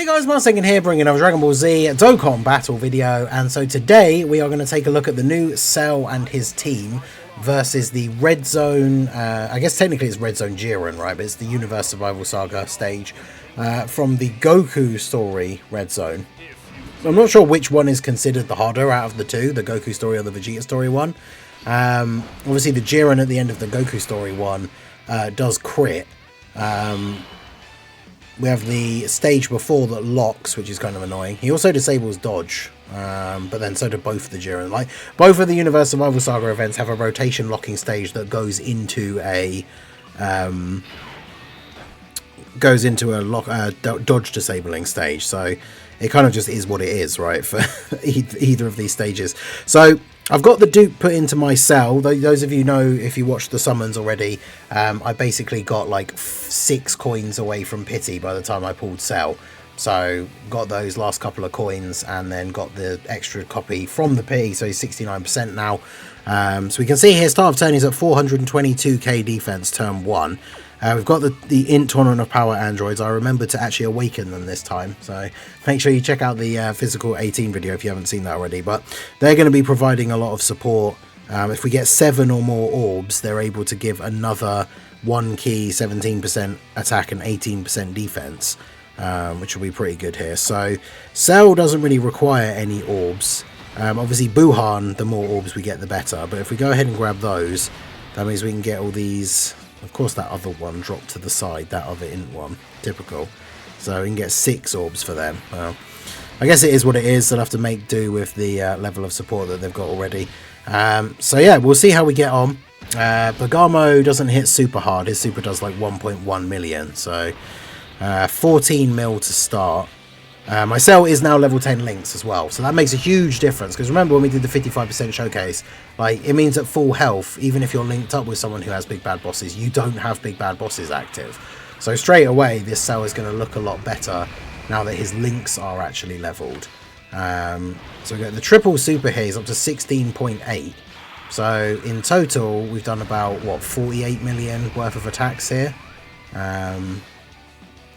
Hey guys, Mark2nd here, bringing another Dragon Ball Z Dokkan battle video, and so today we are going to take a look at the new Cell and his team versus the Red Zone, I guess technically it's Red Zone Jiren, right, but it's the Universe Survival Saga stage from the Goku story Red Zone. I'm not sure which one is considered the harder out of the two, the Goku story or the Vegeta story one. Obviously the Jiren at the end of the Goku story one does crit. We have the stage before that locks, which is kind of annoying. He also disables dodge, but then so do both the Jiren. Like, both of the Universe Survival Saga events have a rotation locking stage that goes into a dodge disabling stage. So it kind of just is what it is, right, for either of these stages. So I've got the dupe put into my Cell. Those of you know, if you watched the summons already, I basically got like 6 coins away from pity by the time I pulled Cell. So got those last couple of coins and then got the extra copy from the pity, so he's 69% now. So we can see here, start of turn he's at 422k defense turn 1. We've got the Int Tournament of Power androids. I remembered to actually awaken them this time, so make sure you check out the physical 18 video if you haven't seen that already. But they're going to be providing a lot of support. If we get 7 or more orbs, they're able to give another 1 key, 17% attack and 18% defense, which will be pretty good here. So Cell doesn't really require any orbs. Obviously Buhan, the more orbs we get the better, but if we go ahead and grab those, that means we can get all these. Of course that other one dropped to the side, that other Int one, typical. So we can get 6 orbs for them. Well, I guess it is what it is. They'll have to make do with the level of support that they've got already. So yeah, we'll see how we get on. Bergamo doesn't hit super hard. His super does like 1.1 million. So 14 mil to start. My Cell is now level 10 links as well, so that makes a huge difference, because remember when we did the 55% showcase, like, it means at full health, even if you're linked up with someone who has big bad bosses, you don't have big bad bosses active. So straight away this Cell is going to look a lot better now that his links are actually leveled. So we got the triple super here, he's up to 16.8. So in total we've done about, what, 48 million worth of attacks here. And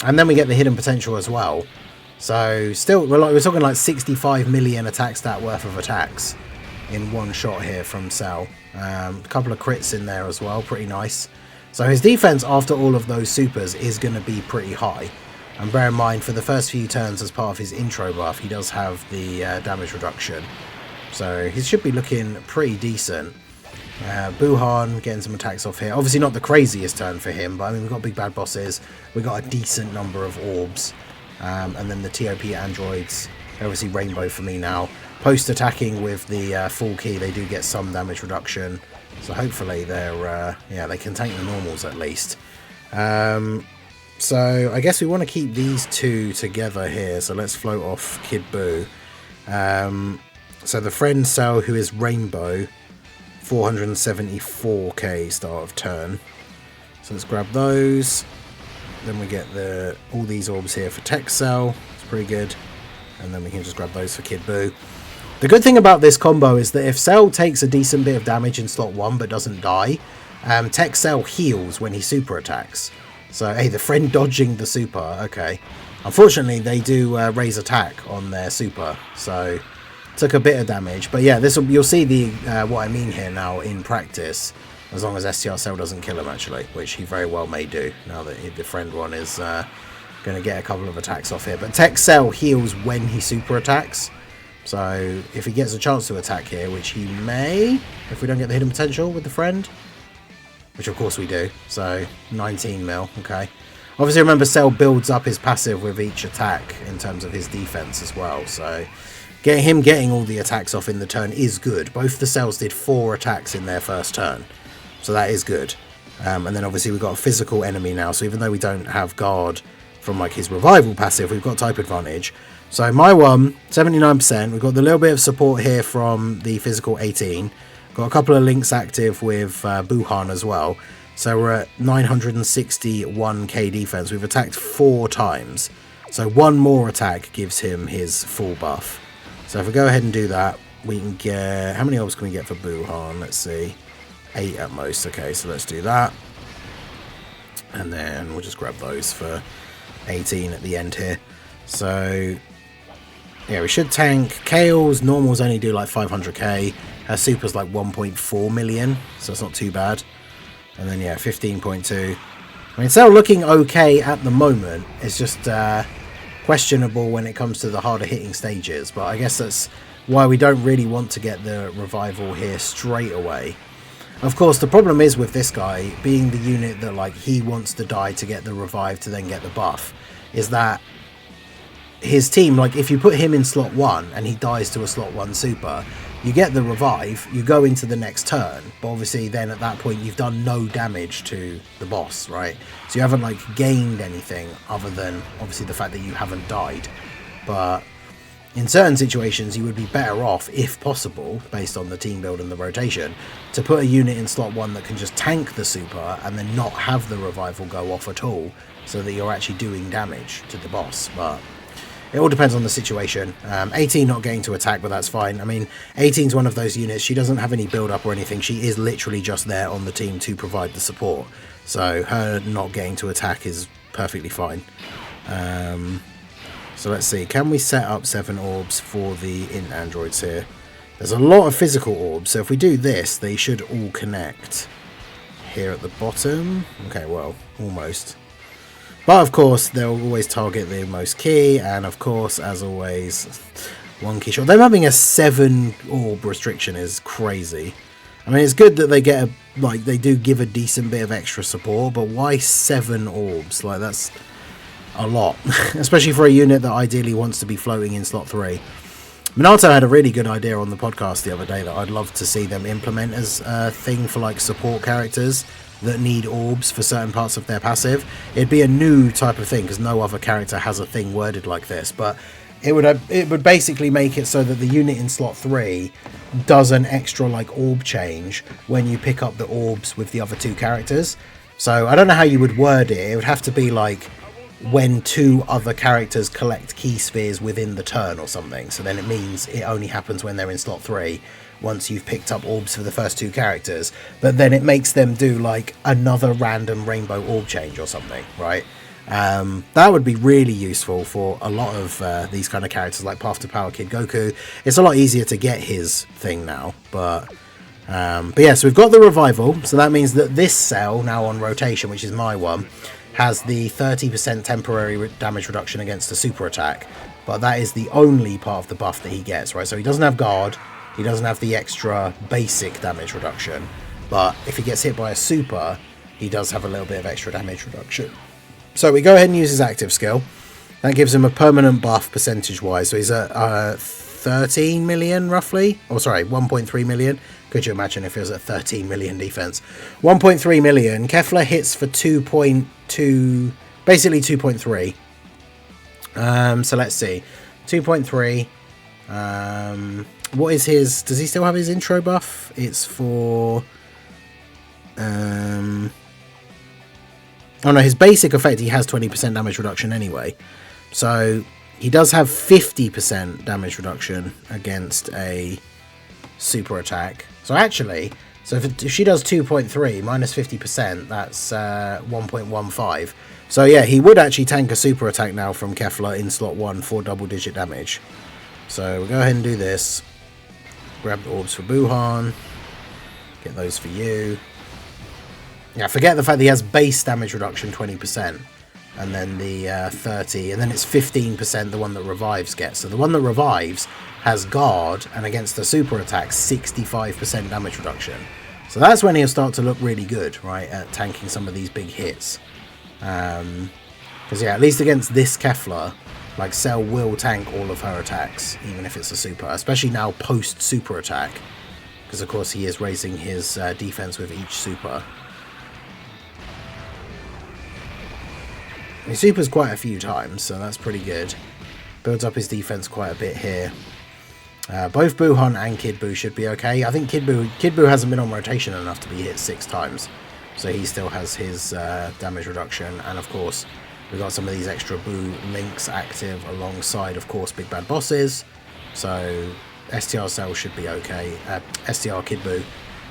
then we get the hidden potential as well. So still, we're talking like 65 million attack stat worth of attacks in one shot here from Cell. A couple of crits in there as well, pretty nice. So his defense after all of those supers is going to be pretty high. And bear in mind, for the first few turns as part of his intro buff, he does have the damage reduction. So he should be looking pretty decent. Buhan getting some attacks off here. Obviously not the craziest turn for him, but I mean, we've got big bad bosses. We've got a decent number of orbs. And then the TOP androids, obviously rainbow for me now. Post attacking with the full key, they do get some damage reduction. So hopefully they're, yeah, they can tank the normals at least. So I guess we want to keep these two together here. So let's float off Kid Buu. So the friend Cell, who is rainbow, 474k start of turn. So let's grab those. Then we get all these orbs here for Tech Cell. It's pretty good. And then we can just grab those for Kid Buu. The good thing about this combo is that if Cell takes a decent bit of damage in slot 1 but doesn't die, Tech Cell heals when he super attacks. So, hey, the friend dodging the super, okay. Unfortunately, they do raise attack on their super, so took a bit of damage. But yeah, you'll see the what I mean here now in practice. As long as STR Cell doesn't kill him, actually, which he very well may do, now that the friend one is going to get a couple of attacks off here. But Tech Cell heals when he super attacks, so if he gets a chance to attack here, which he may, if we don't get the hidden potential with the friend, which of course we do, so 19 mil, okay. Obviously remember, Cell builds up his passive with each attack in terms of his defense as well, so getting all the attacks off in the turn is good. Both the Cells did 4 attacks in their first turn. So that is good. And then obviously we've got a physical enemy now. So even though we don't have guard from like his revival passive, we've got type advantage. So my one, 79%. We've got the little bit of support here from the physical 18. Got a couple of links active with Buhan as well. So we're at 961k defense. We've attacked 4 times. So 1 more attack gives him his full buff. So if we go ahead and do that, we can get... How many orbs can we get for Buhan? Let's see. 8 at most. Okay, so let's do that. And then we'll just grab those for 18 at the end here. So yeah, we should tank. Kale's normals only do like 500k. Her super's like 1.4 million, so it's not too bad. And then yeah, 15.2. I mean, Cell looking okay at the moment. It's just questionable when it comes to the harder hitting stages, but I guess that's why we don't really want to get the revival here straight away. Of course, the problem is with this guy being the unit that like he wants to die to get the revive to then get the buff, is that his team, like if you put him in slot 1 and he dies to a slot 1 super, you get the revive, you go into the next turn, but obviously then at that point you've done no damage to the boss, right? So you haven't like gained anything other than obviously the fact that you haven't died. But in certain situations you would be better off, if possible, based on the team build and the rotation, to put a unit in slot 1 that can just tank the super and then not have the revival go off at all, so that you're actually doing damage to the boss. But it all depends on the situation. 18 not getting to attack, but that's fine. I mean, 18's one of those units, she doesn't have any build up or anything, she is literally just there on the team to provide the support. So her not getting to attack is perfectly fine. So let's see, can we set up 7 orbs for the int androids here? There's a lot of physical orbs, so if we do this, they should all connect here at the bottom. Okay, well, almost. But of course, they'll always target the most key, and of course, as always, 1 key shot. Them having a 7 orb restriction is crazy. I mean, it's good that they get a, like, they do give a decent bit of extra support, but why 7 orbs? Like, that's a lot, especially for a unit that ideally wants to be floating in slot 3. Minato had a really good idea on the podcast the other day that I'd love to see them implement as a thing for like support characters that need orbs for certain parts of their passive. It'd be a new type of thing because no other character has a thing worded like this, but it would basically make it so that the unit in slot 3 does an extra like orb change when you pick up the orbs with the other 2 characters. So I don't know how you would word it. It would have to be like when 2 other characters collect key spheres within the turn or something, so then it means it only happens when they're in slot 3 once you've picked up orbs for the first 2 characters, but then it makes them do like another random rainbow orb change or something, right? That would be really useful for a lot of these kind of characters like Path to Power Kid Goku. It's a lot easier to get his thing now, but yeah, so we've got the revival, so that means that this cell now on rotation, which is my one, has the 30% temporary damage reduction against a super attack, but that is the only part of the buff that he gets, right? So he doesn't have guard, he doesn't have the extra basic damage reduction, but if he gets hit by a super, he does have a little bit of extra damage reduction. So we go ahead and use his active skill. That gives him a permanent buff percentage wise, so he's at 13 million roughly, oh sorry, 1.3 million. Could you imagine if it was at 13 million defense? 1.3 million. Kefla hits for 2.2, basically 2.3. So let's see, 2.3. What is his? Does he still have his intro buff? It's for. Oh no, his basic effect, he has 20% damage reduction anyway. So he does have 50% damage reduction against a super attack. So actually, so if she does 2.3 minus 50%, that's 1.15. So yeah, he would actually tank a super attack now from Kefla in slot 1 for double-digit damage. So we'll go ahead and do this. Grab the orbs for Buhan. Get those for you. Yeah, forget the fact that he has base damage reduction 20%. And then the 30, and then it's 15% the one that revives gets. So the one that revives has guard, and against the super attack, 65% damage reduction. So that's when he'll start to look really good, right, at tanking some of these big hits. Because yeah, at least against this Kefla, like Cell will tank all of her attacks, even if it's a super, especially now post super attack, because of course he is raising his defense with each super. He supers quite a few times, so that's pretty good. Builds up his defense quite a bit here. Both Buhan and Kid Buu should be okay. I think Kid Buu hasn't been on rotation enough to be hit 6 times, so he still has his damage reduction. And of course, we've got some of these extra Buu links active alongside, of course, Big Bad Bosses. So STR Cell should be okay. STR Kid Buu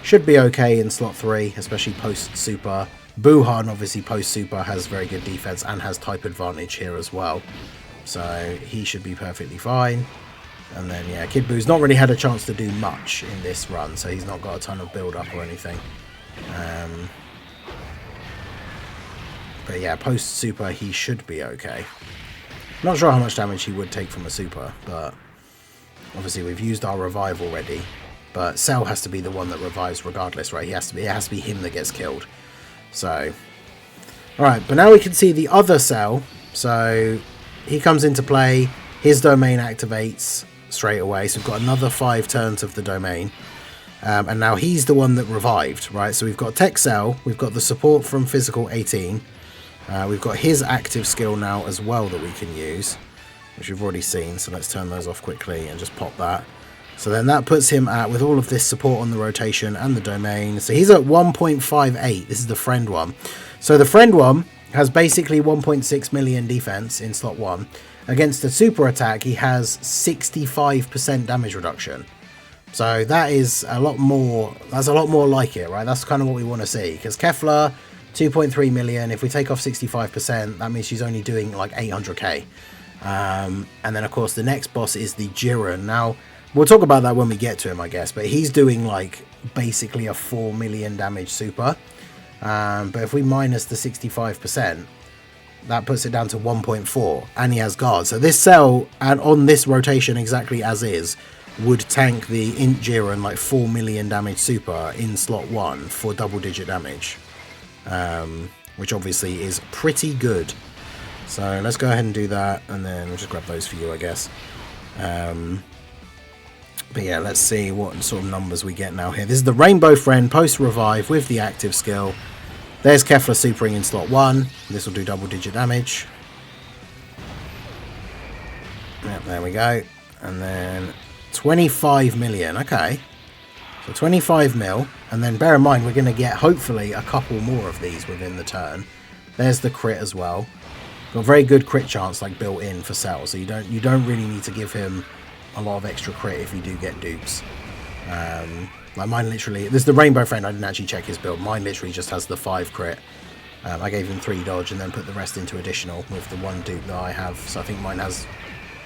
should be okay in slot 3, especially post super. Buhan, obviously post super, has very good defense and has type advantage here as well. so he should be perfectly fine. And then, yeah, Kid Boo's not really had a chance to do much in this run, so he's not got a ton of build-up or anything. But yeah, post-super, he should be okay. Not sure how much damage he would take from a super, but obviously we've used our revive already. But Cell has to be the one that revives regardless, right? It has to be him that gets killed. So, alright, but now we can see the other Cell. So, he comes into play, his domain activates straight away, so we've got another 5 turns of the domain, and now he's the one that revived, right? So we've got Tech Cell, we've got the support from Physical 18, we've got his active skill now as well that we can use, which we've already seen, so let's turn those off quickly and just pop that. So then that puts him at, with all of this support on the rotation and the domain, so he's at 1.58, this is the friend one. So the friend one has basically 1.6 million defense in slot 1. Against the super attack, he has 65% damage reduction. So that is a lot more, that's a lot more like it, right? That's kind of what we want to see. Because Kefla, 2.3 million, if we take off 65%, that means she's only doing like 800k. And then, of course, the next boss is the Jiren. Now, we'll talk about that when we get to him, I guess. But he's doing like basically a 4 million damage super. But if we minus the 65%, that puts it down to 1.4, and he has guard. So this Cell, and on this rotation exactly as is, would tank the Int Jiren like 4 million damage super in slot 1 for double-digit damage, which obviously is pretty good. So let's go ahead and do that, and then we'll just grab those for you, I guess. But yeah, let's see what sort of numbers we get now here. This is the Rainbow Friend post-revive with the active skill. There's Kefla supering in slot 1. This will do double-digit damage. Yep, there we go. And then 25 million. Okay. So 25 mil. And then bear in mind, we're going to get, hopefully, a couple more of these within the turn. There's the crit as well. Got a very good crit chance, like, built in for Cell. So you don't really need to give him a lot of extra crit if you do get dupes. Like mine literally, this is the Rainbow Friend, I didn't actually check his build. Mine literally just has the 5 crit. I gave him 3 dodge and then put the rest into additional with the 1 dupe that I have. So I think mine has,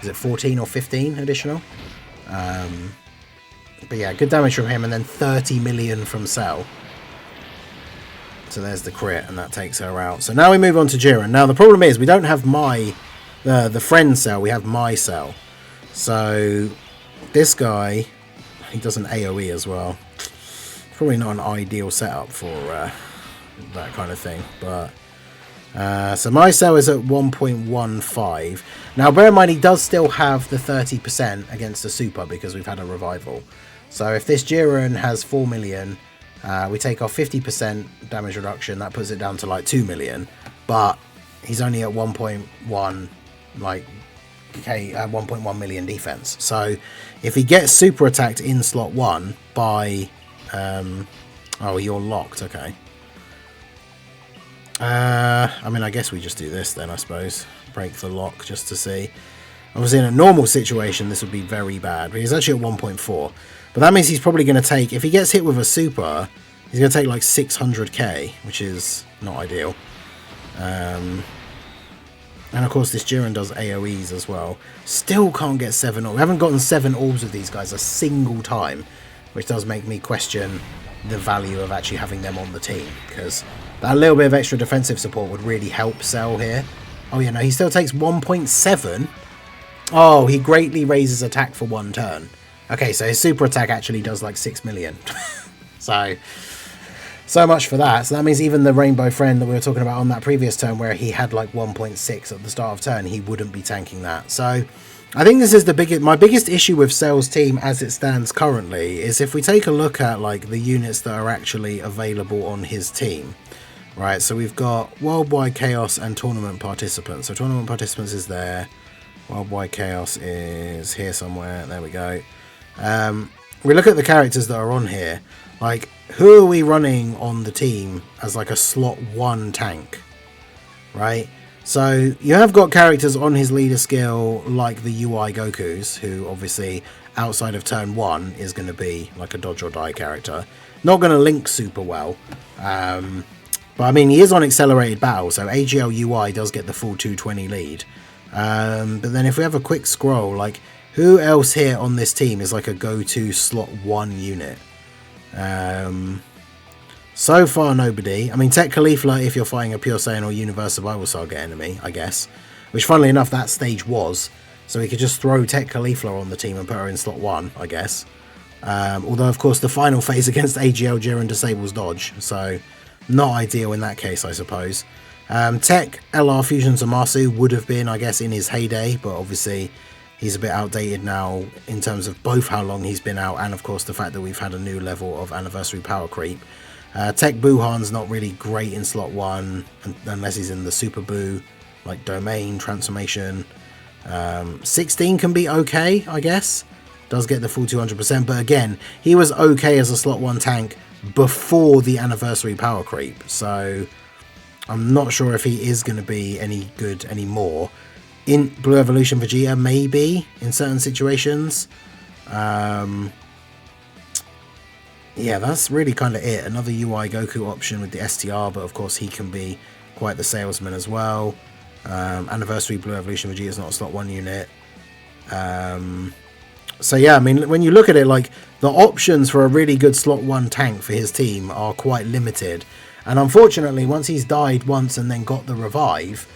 is it 14 or 15 additional? But yeah, good damage from him, and then 30 million from Cell. So there's the crit, and that takes her out. So now we move on to Jiren. Now the problem is we don't have the friend Cell, we have my Cell. So this guy, he does an AoE as well. Probably not an ideal setup for that kind of thing. But so my Cell is at 1.15. Now bear in mind, he does still have the 30% against the super because we've had a revival. So if this Jiren has 4 million, we take off 50% damage reduction. That puts it down to like 2 million. But he's only at 1.1, like 1.1 million defense. So if he gets super attacked in slot 1 by oh, you're locked. Okay. I mean, I guess we just do this then, I suppose. Break the lock just to see. Obviously in a normal situation this would be very bad, but he's actually at 1.4. But that means he's probably going to take, if he gets hit with a super, he's going to take like 600k, which is not ideal. And of course this Jiren does AoEs as well. Still can't get 7 orbs. We haven't gotten 7 orbs with these guys a single time, which does make me question the value of actually having them on the team, because that little bit of extra defensive support would really help Cell here. Oh yeah, no, he still takes 1.7. Oh, he greatly raises attack for 1 turn. Okay, so his super attack actually does like 6 million. So much for that. So that means even the Rainbow Friend that we were talking about on that previous turn, where he had like 1.6 at the start of turn, he wouldn't be tanking that. So I think this is my biggest issue with Cell's team as it stands currently is if we take a look at like the units that are actually available on his team. Right, so we've got Worldwide Chaos and Tournament Participants. So Tournament Participants is there. Worldwide Chaos is here somewhere. There we go. We look at the characters that are on here. Like, who are we running on the team as like a slot 1 tank? Right? So you have got characters on his leader skill like the UI Gokus, who obviously outside of turn 1 is going to be like a dodge or die character. Not going to link super well. But I mean, he is on accelerated battle, so AGL UI does get the full 220 lead. But then if we have a quick scroll, like, who else here on this team is like a go-to slot 1 unit? So far, nobody. I mean, Tech Caulifla if you're fighting a Pure Saiyan or Universe Survival Saga enemy, I guess. Which, funnily enough, that stage was. So we could just throw Tech Caulifla on the team and put her in slot 1, I guess. Although, of course, the final phase against AGL Jiren disables dodge. So, not ideal in that case, I suppose. Tech LR Fusion Zamasu would have been, I guess, in his heyday. But obviously, he's a bit outdated now in terms of both how long he's been out and, of course, the fact that we've had a new level of anniversary power creep. Tech Buhan's not really great in slot 1 unless he's in the Super Buu, like Domain, Transformation. 16 can be okay, I guess. Does get the full 200%, but again, he was okay as a slot 1 tank before the anniversary power creep. So I'm not sure if he is going to be any good anymore. In Blue Evolution Vegeta, maybe, in certain situations. Yeah, that's really kind of it. Another UI Goku option with the STR, but of course he can be quite the salesman as well. Anniversary Blue Evolution Vegeta is not a slot 1 unit. So yeah, I mean, when you look at it, like, the options for a really good slot 1 tank for his team are quite limited. And unfortunately, once he's died once and then got the revive,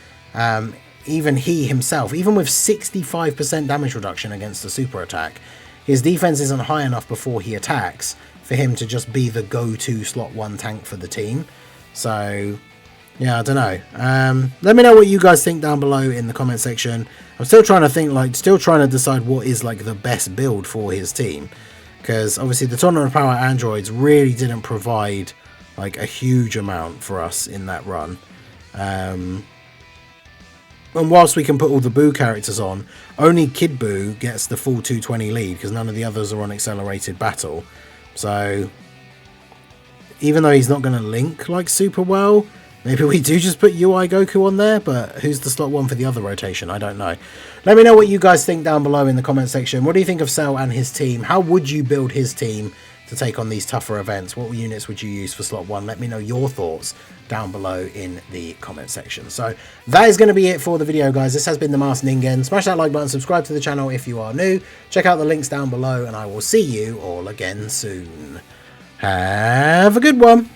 even he himself, even with 65% damage reduction against the super attack, his defense isn't high enough before he attacks for him to just be the go-to slot 1 tank for the team. So yeah, I don't know. Let me know what you guys think down below in the comment section. I'm still trying to think, like, still trying to decide what is like the best build for his team, because obviously the Tournament of Power androids really didn't provide like a huge amount for us in that run. And whilst we can put all the Buu characters on, only Kid Buu gets the full 220 lead because none of the others are on accelerated battle. So even though he's not going to link like super well, maybe we do just put UI Goku on there, but who's the slot 1 for the other rotation? I don't know. Let me know what you guys think down below in the comment section. What do you think of Cell and his team? How would you build his team to take on these tougher events? What units would you use for slot 1? Let me know your thoughts down below in the comment section. So that is going to be it for the video, guys. This has been the Masked Ningen. Smash that like button, subscribe to the channel if you are new. Check out the links down below, and I will see you all again soon. Have a good one.